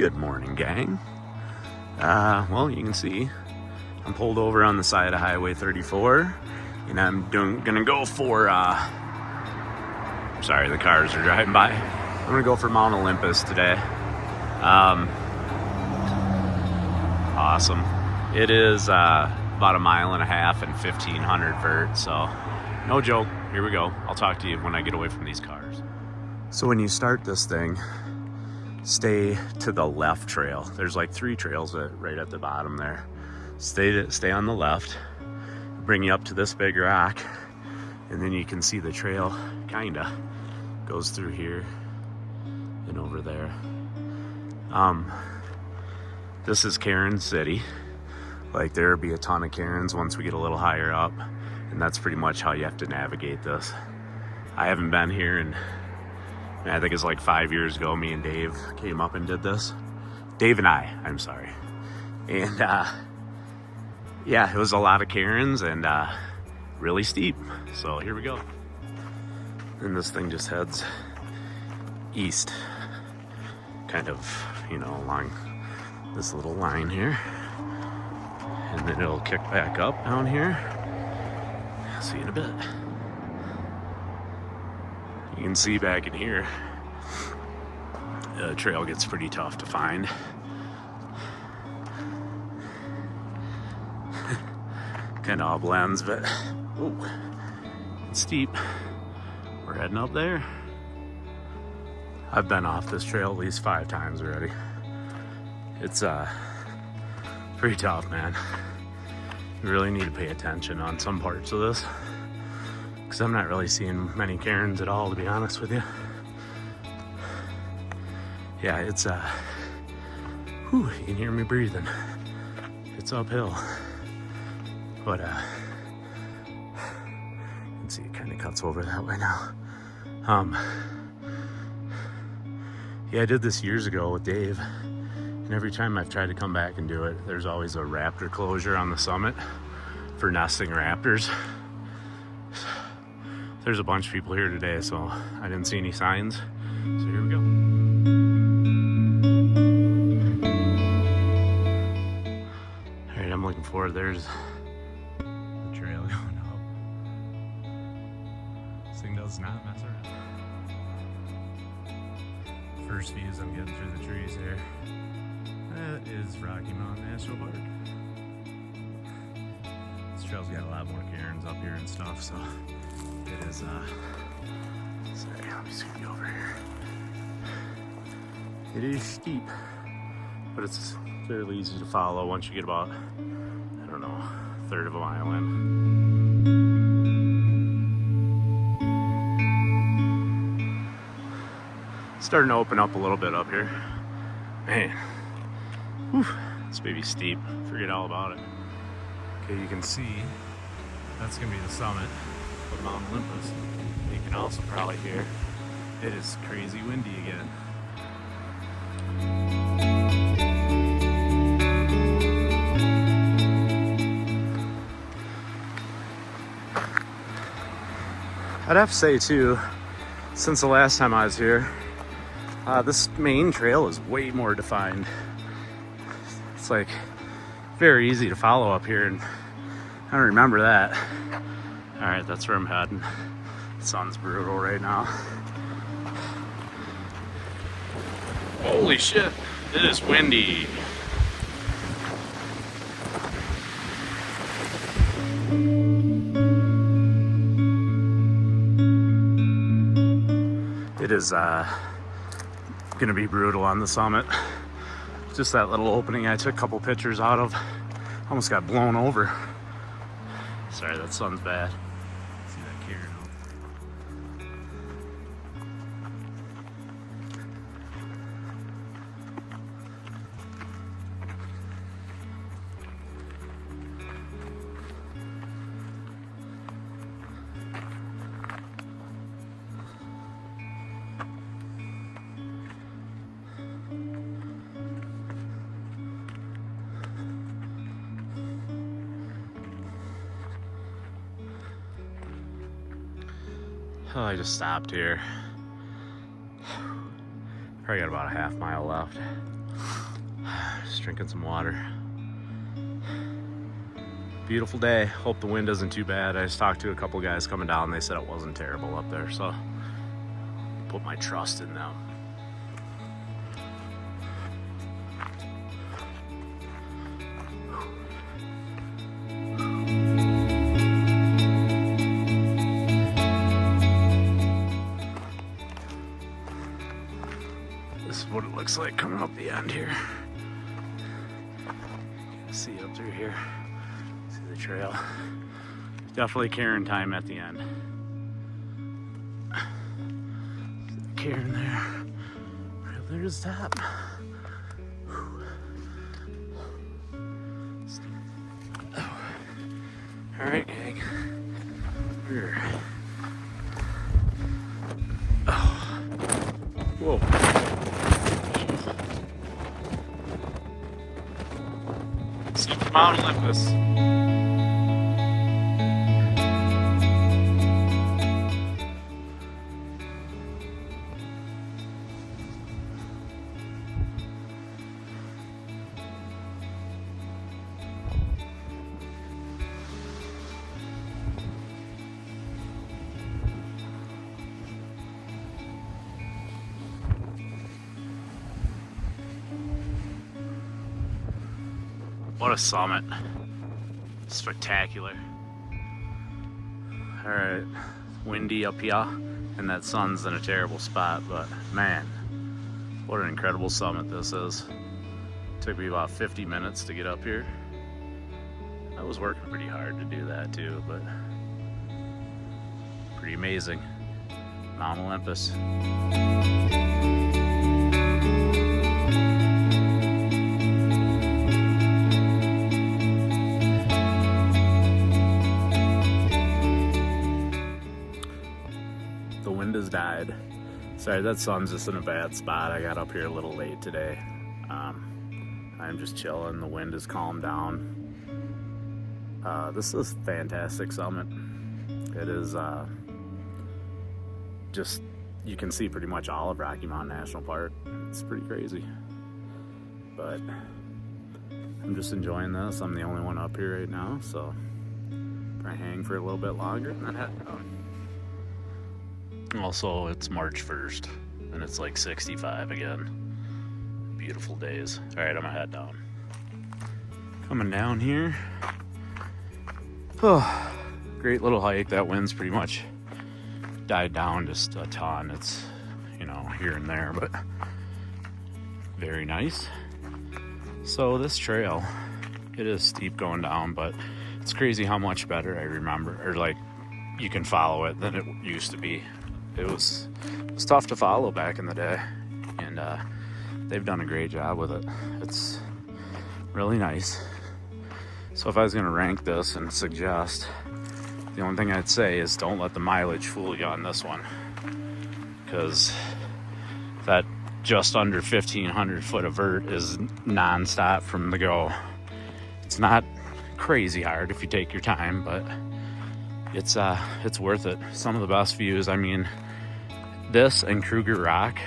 Good morning, gang. Well, you can see I'm pulled over on the side of Highway 34, and I'm gonna go for, sorry, the cars are driving by. I'm gonna go for Mount Olympus today. Awesome. It is about a mile and a half and 1,500 vert, so no joke. Here we go. I'll talk to you when I get away from these cars. So when you start this thing, stay to the left trail. There's like 3 trails right at the bottom there. Stay on the left, bring you up to this big rock, and then you can see the trail kinda goes through here and over there. This is Cairn City. Like, there'll be a ton of cairns once we get a little higher up, and that's pretty much how you have to navigate this. I haven't been here in, I think it's like 5 years ago. Me and Dave came up and did this. Dave and I'm sorry. And yeah, it was a lot of cairns and really steep. So here we go. And this thing just heads east, kind of, you know, along this little line here. And then it'll kick back up down here. I'll see you in a bit. You can see back in here, the trail gets pretty tough to find. Kind of all blends, but ooh, it's steep. We're heading up there. I've been off this trail at least 5 times already. It's pretty tough, man. You really need to pay attention on some parts of this, because I'm not really seeing many cairns at all, to be honest with you. Yeah, it's whew, you can hear me breathing. It's uphill, but you can see it kind of cuts over that way now. Yeah, I did this years ago with Dave, and every time I've tried to come back and do it, there's always a raptor closure on the summit for nesting raptors. There's a bunch of people here today, so I didn't see any signs. So here we go. All right, I'm looking forward. There's the trail going up. This thing does not mess around. First views I'm getting through the trees here. That is Rocky Mountain National Park. This trail's got a lot more cairns up here and stuff, so it is, sorry, let me scoot you over here. It is steep, but it's fairly easy to follow once you get about, I don't know, a third of a mile in. Starting to open up a little bit up here. Man, whew, this baby's steep. Forget all about it. Okay, you can see that's gonna be the summit of Mount Olympus. You can also probably hear it is crazy windy again. I'd have to say too, since the last time I was here, this main trail is way more defined. It's like very easy to follow up here, and I don't remember that. All right, that's where I'm heading. The sun's brutal right now. Holy shit, it is windy. It is gonna be brutal on the summit. Just that little opening I took a couple pictures out of, almost got blown over. Sorry, that sun's bad. See that cairn out Oh, I just stopped here. Probably got about a half mile left. Just drinking some water. Beautiful day. Hope the wind isn't too bad. I just talked to a couple guys coming down. They said it wasn't terrible up there, so put my trust in them. This is what it looks like coming up the end here. See up through here. See the trail. Definitely Karen time at the end. Karen there. Right there's the top. Oh. All right, gang. Here. Oh. Whoa. Mount Olympus. What a summit. Spectacular. Alright, windy up here, and that sun's in a terrible spot, but man, what an incredible summit this is. Took me about 50 minutes to get up here. I was working pretty hard to do that too, but pretty amazing. Mount Olympus. The wind has died. Sorry, that sun's just in a bad spot. I got up here a little late today. I'm just chilling. The wind has calmed down. This is a fantastic summit. It is just, you can see pretty much all of Rocky Mountain National Park. It's pretty crazy. But I'm just enjoying this. I'm the only one up here right now, so probably hang for a little bit longer and then head down. Also, it's March 1st, and it's like 65 again. Beautiful days. All right, I'm gonna head down. Coming down here. Oh, great little hike. That wind's pretty much died down just a ton. It's, you know, here and there, but very nice. So this trail, it is steep going down, but it's crazy how much better I remember, or like you can follow it than it used to be. It was tough to follow back in the day, and they've done a great job with it. It's really nice. So if I was going to rank this and suggest, the only thing I'd say is don't let the mileage fool you on this one, because that just under 1,500 foot of vert is non-stop from the go. It's not crazy hard if you take your time, but it's worth it. Some of the best views. I mean, this and Kruger Rock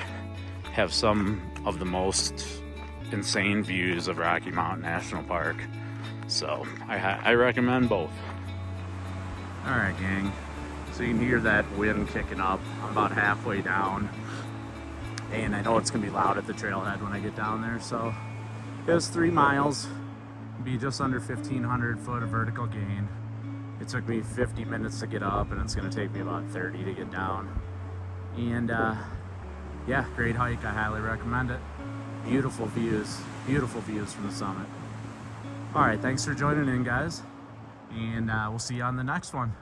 have some of the most insane views of Rocky Mountain National Park. So I recommend both. All right, gang. So you can hear that wind kicking up. I'm about halfway down, and I know it's gonna be loud at the trailhead when I get down there. So it was 3 miles, be just under 1,500 foot of vertical gain. It took me 50 minutes to get up, and it's going to take me about 30 to get down. And yeah, great hike. I highly recommend it. Beautiful views from the summit. All right, thanks for joining in, guys, and we'll see you on the next one.